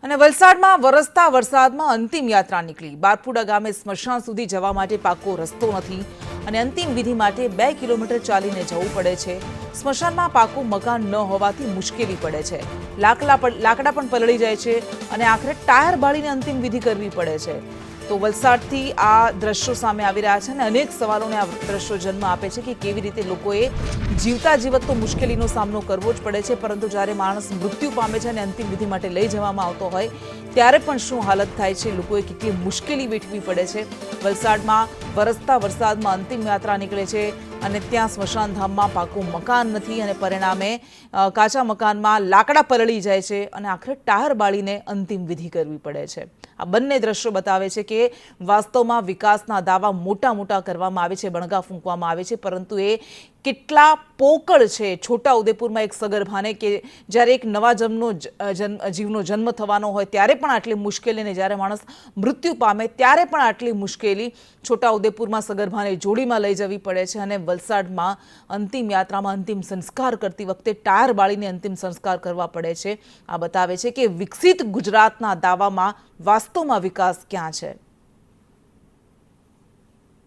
અને વલસાડમાં વરસતા વરસાદમાં અંતિમ યાત્રા નીકળી। બારપુડા ગામે સ્મશાન સુધી જવા માટે પાકો રસ્તો નથી અને અંતિમ વિધિ માટે 2 કિલોમીટર ચાલીને જવું પડે છે। સ્મશાનમાં પાકું મકાન ન હોવાથી મુશ્કેલી પડે છે। લાકડા પણ પલળી જાય છે અને આખરે ટાયર બાળીને અંતિમ વિધિ કરવી પડે છે। તો વલસાડથી આ દ્રશ્યો સામે આવી રહ્યા છે અને અનેક સવાલોને આ દ્રશ્યો જન્મ આપે છે કે કેવી રીતે લોકોએ જીવતા જીવત તો મુશ્કેલીનો સામનો કરવો જ પડે છે, પરંતુ જ્યારે માણસ મૃત્યુ પામે છે અને અંતિમ વિધિ માટે લઈ જવામાં આવતો હોય ત્યારે પણ શું હાલત થાય છે, લોકોએ કેટલી મુશ્કેલી વેઠવી પડે છે। વલસાડમાં વરસતા વરસાદમાં અંતિમ યાત્રા નીકળે છે અને ત્યાં સ્મશાન ધામમાં પાકું મકાન નથી અને પરિણામે કાચા મકાનમાં લાકડા પલળી જાય છે અને આખરે ટાયર બાળીને અંતિમ વિધિ કરવી પડે છે। આ બંને દ્રશ્યો બતાવે છે કે વાસ્તવમાં વિકાસના દાવા મોટા મોટા કરવામાં આવે છે, બણગા ફૂંકવામાં આવે છે, પરંતુ એ કેટલા પોકળ છે। છોટાઉદેપુરમાં એક સગર્ભાને કે જ્યારે એક નવા જીવનો જન્મ થવાનો હોય ત્યારે પણ આટલી મુશ્કેલી અને જ્યારે માણસ મૃત્યુ પામે ત્યારે પણ આટલી મુશ્કેલી છોટાઉદેપુરમાં સગર્ભાને જોડીમાં લઈ જવી પડે છે અને વલસાડમાં અંતિમ યાત્રામાં અંતિમ સંસ્કાર કરતી વખતે ટાયર બાળીને અંતિમ સંસ્કાર કરવા પડે છે। આ બતાવે છે કે વિકસિત ગુજરાતના દાવામાં વાસ્તવમાં વિકાસ ક્યાં છે।